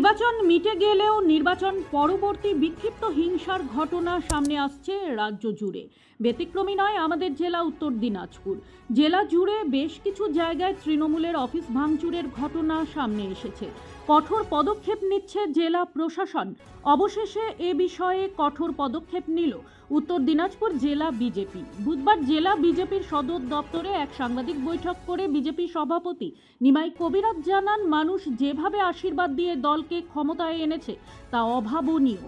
নির্বাচন মিটে গেলেও নির্বাচন পরবর্তী বিক্ষিপ্ত হিংসার ঘটনা সামনে আসছে রাজ্য জুড়ে। ব্যতিক্রমী নয় আমাদের জেলা উত্তর দিনাজপুর। জেলা জুড়ে বেশ কিছু জায়গায় তৃণমূলের অফিস ভাঙচুরের ঘটনা সামনে এসেছে। কঠোর পদক্ষেপ নিচ্ছে জেলা প্রশাসন। অবশেষে এ বিষয়ে কঠোর পদক্ষেপ নিল উত্তর দিনাজপুর জেলা বিজেপি। বুধবার জেলা বিজেপির সদর দপ্তরে এক সাংবাদিক বৈঠক করে বিজেপি সভাপতি নিমাই কবিরাজ জানান, মানুষ যেভাবে আশীর্বাদ দিয়ে দলকে ক্ষমতায় এনেছে তা অভাবনীয়।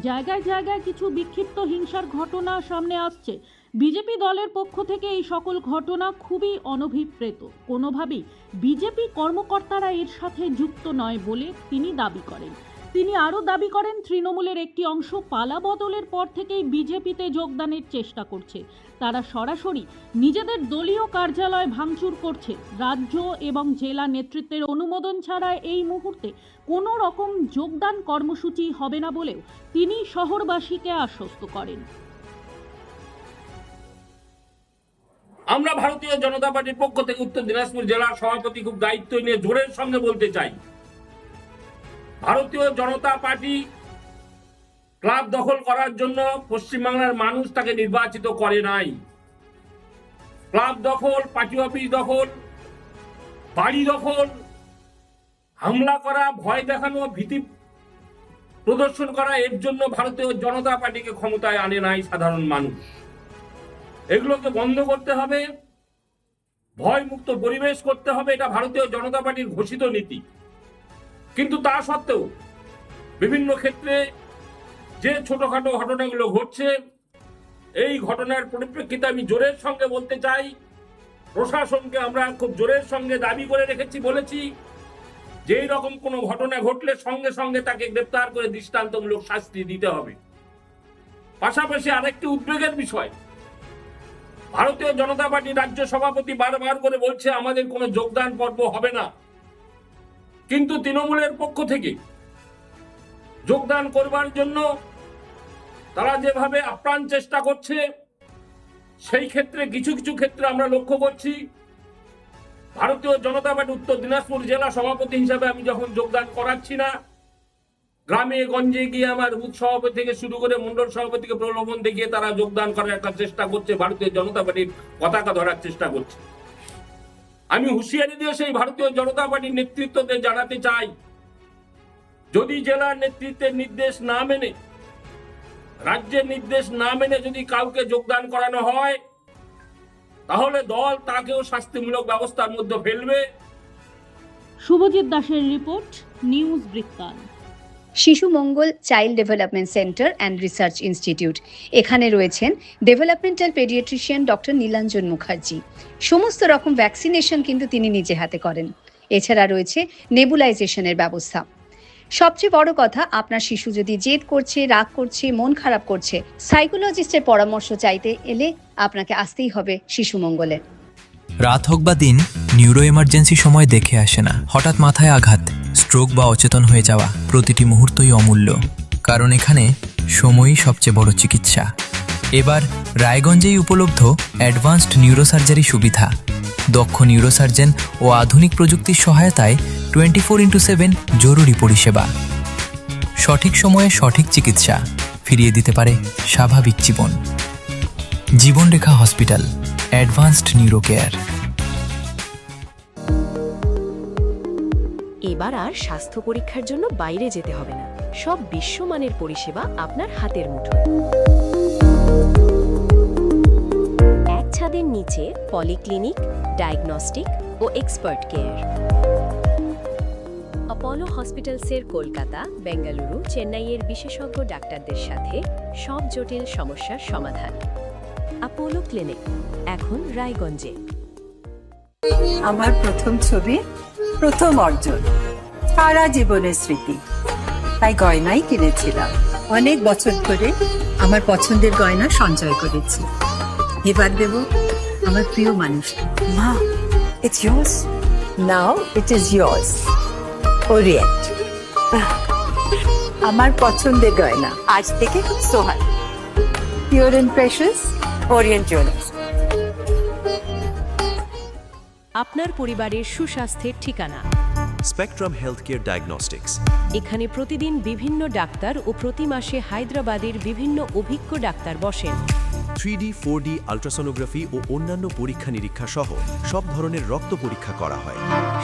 জায়গায় জায়গায় কিছু বিক্ষিপ্ত হিংসার ঘটনা সামনে আসছে। বিজেপি দলের পক্ষ থেকে এই সকল ঘটনা খুবই অনভিপ্রেত। কোনোভাবেই বিজেপি কর্মকর্তারা এর সাথে যুক্ত নয় বলে তিনি দাবি করেন। তিনি আরও দাবি করেন, তৃণমূলের একটি অংশ পালা বদলের পর থেকেই বিজেপিতে যোগদানের চেষ্টা করছে। তারা সরাসরি নিজেদের দলীয় কার্যালয় ভাঙচুর করছে। রাজ্য এবং জেলা নেতৃত্বের অনুমোদন ছাড়া এই মুহূর্তে কোনো রকম যোগদান কর্মসূচি হবে না বলেও তিনি শহরবাসীকে আশ্বস্ত করেন। আমরা ভারতীয় জনতা পার্টির পক্ষ থেকে উত্তর দিনাজপুর জেলার সভাপতি খুব দায়িত্ব নিয়ে জোরের সঙ্গে বলতে চাই, ভারতীয় জনতা পার্টি ক্লাব দখল করার জন্য পশ্চিমবাংলার মানুষ তাকে নির্বাচিত করে নাই। ক্লাব দখল, পার্টি অফিস দখল, বাড়ি দখল, হামলা করা, ভয় দেখানো, ভীতি প্রদর্শন করা, এর জন্য ভারতীয় জনতা পার্টিকে ক্ষমতায় আনে নাই সাধারণ মানুষ। এগুলোকে বন্ধ করতে হবে, ভয়মুক্ত পরিবেশ করতে হবে, এটা ভারতীয় জনতা পার্টির ঘোষিত নীতি। কিন্তু তা সত্ত্বেও বিভিন্ন ক্ষেত্রে যে ছোটখাটো ঘটনাগুলো ঘটছে, এই ঘটনার পরিপ্রেক্ষিতে আমি জোরের সঙ্গে বলতে চাই, প্রশাসনকে আমরা খুব জোরের সঙ্গে দাবি করে রেখেছি, বলেছি যে এই রকম কোনো ঘটনা ঘটলে সঙ্গে সঙ্গে তাকে গ্রেপ্তার করে দৃষ্টান্তমূলক শাস্তি দিতে হবে। পাশাপাশি আরেকটি উদ্বেগের বিষয়, ভারতীয় জনতা পার্টি রাজ্য সভাপতি বারবার করে বলছে আমাদের কোনো যোগদান পর্ব হবে না, কিন্তু তৃণমূলের পক্ষ থেকে যোগদান করবার জন্য তারা যেভাবে আপ্রাণ চেষ্টা করছে, সেই ক্ষেত্রে কিছু কিছু ক্ষেত্রে আমরা লক্ষ্য করছি ভারতীয় জনতা পার্টি উত্তর দিনাজপুর জেলা সভাপতি হিসাবে আমি যখন যোগদান করাচ্ছি না, গ্রামে গঞ্জে গিয়ে আমার বুথ সভাপতি থেকে শুরু করে মন্ডল সভাপতিকে প্রলোভন দেখিয়ে তারা যোগদান করার একটা চেষ্টা করছে, ভারতীয় জনতা পার্টির পতাকা ধরার চেষ্টা করছে। আমি হুঁশিয়ারি দিয়ে সেই ভারতীয় জনতা পার্টির নেতৃত্বদের জানাতে চাই, যদি জেলার নেতৃত্বের নির্দেশ না মেনে, রাজ্যের নির্দেশ না মেনে যদি কাউকে যোগদান করানো হয়, তাহলে দল তাকেও শাস্তিমূলক ব্যবস্থার মধ্যে ফেলবে। শুভজিৎ দাসের রিপোর্ট, নিউজ বৃত্তান্ত। Shishu Mangal child development centre and research institute, এখানে রয়েছেন developmental paediatrician doctor Nilanjan Mukherjee. সমস্ত রকম ভ্যাকসিনেশন কিন্তু তিনি নিজে হাতে করেন। এছাড়া রয়েছে নেবুলাইজেশনের ব্যবস্থা। সবচেয়ে বড় কথা, আপনার শিশু যদি জেদ করছে, রাগ করছে, মন খারাপ করছে, সাইকোলজিস্টের পরামর্শ চাইতে এলে আপনাকে আসতেই হবে শিশু মঙ্গলে। রাত হোক বা দিন, নিউরো এমার্জেন্সি সময় দেখে আসে না। হঠাৎ মাথায় আঘাত, স্ট্রোক বা অচেতন হয়ে যাওয়া, প্রতিটি মুহূর্তই অমূল্য, কারণ এখানে সময়ই সবচেয়ে বড় চিকিৎসা। এবার রায়গঞ্জেই উপলব্ধ অ্যাডভান্সড নিউরোসার্জারি সুবিধা। দক্ষ নিউরোসার্জন ও আধুনিক প্রযুক্তির সহায়তায় 24x7 জরুরি পরিষেবা। সঠিক সময়ে সঠিক চিকিৎসা ফিরিয়ে দিতে পারে স্বাভাবিক জীবন। জীবনরেখা হসপিটাল, অ্যাডভান্সড নিউরো কেয়ার। এবার আর স্বাস্থ্য পরীক্ষার জন্য বাইরে যেতে হবে না, সব বিশ্বমানের পরিষেবা আপনার হাতের মুঠোয়। এক ছাদের নিচে পলিক্লিনিক, ডায়াগনস্টিক ও এক্সপার্ট কেয়ার। অপোলো হসপিটালসের কলকাতা, বেঙ্গালুরু, চেন্নাইয়ের বিশেষজ্ঞ ডাক্তারদের সাথে সব জটিল সমস্যার সমাধান। অপোলো ক্লিনিক, এখন রায়গঞ্জে। আমার প্রথম ছবি, প্রথম অর্জন, সারা জীবনের স্মৃতি, তাই গয়নাই কিনেছিলাম। অনেক বছর ধরে আমার পছন্দের গয়না সঞ্চয় করেছি। এবার দেব আমার প্রিয় মানুষকে। মা, it's yours. Now it is yours. Orient, আমার পছন্দের গয়না আজ থেকে সোহাগ, pure and precious, Orient Jewellers. আপনার পরিবারের সুস্বাস্থ্যের ঠিকানা। Spectrum Healthcare Diagnostics. এখানে প্রতিদিন বিভিন্ন ডাক্তার ও প্রতি মাসে হায়দ্রাবাদের বিভিন্ন অভিজ্ঞ ডাক্তার বসেন। 3D, 4D আল্ট্রাসোনোগ্রাফি ও অন্যান্য পরীক্ষা নিরীক্ষা সহ সব ধরনের রক্ত পরীক্ষা করা হয়।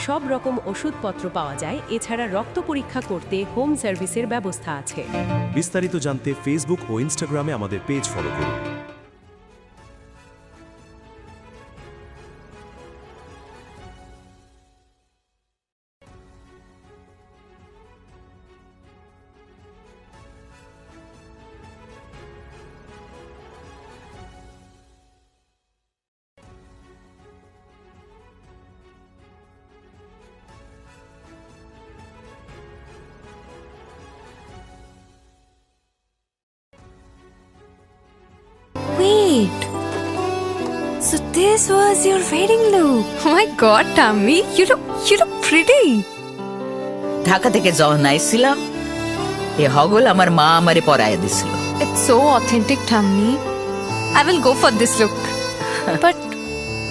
সব রকম ওষুধপত্র পাওয়া যায়। এছাড়া রক্ত পরীক্ষা করতে হোম সার্ভিসের ব্যবস্থা আছে। বিস্তারিত জানতে ফেসবুক ও ইনস্টাগ্রামে আমাদের পেজ ফলো করুন। Wait. So this was your wedding look. Oh my god, Tammy, you look pretty. Dhaka থেকে যখন আইছিলাম এ হগল আমার মা আমারে পরাইয়া দিছিল। It's so authentic, Tammy. I will go for this look. But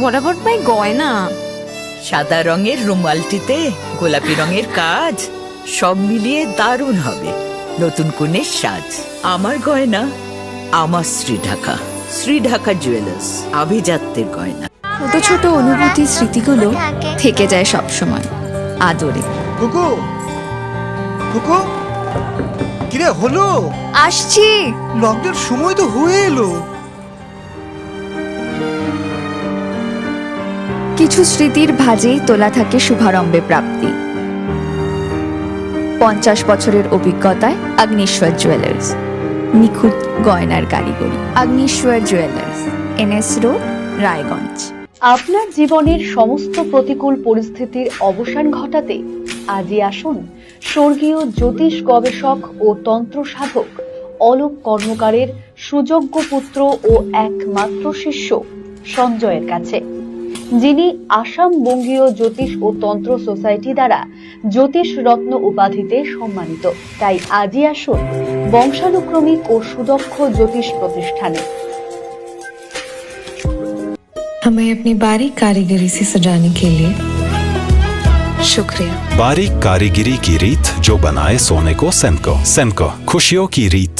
what about my goina? সাদা রঙের রুমালটিতে গোলাপি রঙের কাজ, সব মিলিয়ে দারুণ হবে নতুন কনের সাজ। আমার গয়না আমার শ্রী ঢাকা জুয়েলার্স, আভিজাত্যের গয়না। ছোট ছোট অনুভূতি স্মৃতিগুলো থেকে যায় সব সময় আদরে। কুকু কুকু কিরে হলো? আসছি। লকডাউন সময় তো হয়ে এলো। কিছু স্মৃতির ভাজেই তোলা থাকে শুভারম্ভে প্রাপ্তি। 50 বছরের অভিজ্ঞতায় আগ্নেশ্বর জুয়েলার্স, নিখুঁত গয়নার কারিগরি। Agneshwar jewellers, NS road, Raiganj. আপনার জীবনের সমস্ত প্রতিকূল পরিস্থিতির অবসান ঘটাতে আজই আসুন স্বর্গীয় জ্যোতিষ গবেষক ও তন্ত্র সাধক অলোক কর্মকারের সুযোগ্য পুত্র ও একমাত্র শিষ্য সঞ্জয়ের কাছে, যিনি আসাম বঙ্গীয় জ্যোতিষ ও তন্ত্র সোসাইটি দ্বারা জ্যোতিষ রত্ন উপাধিতে সম্মানিত। তাই আজই আসুন বংশানুক্রমিক ও সুদক্ষ জ্যোতিষ প্রতিষ্ঠানে। हमें अपनी बारीक कारीगरी से सजाने के लिए शुक्रिया। बारीक कारीगरी की रीत जो बनाए सोने को सेनको खुशियों की रीत।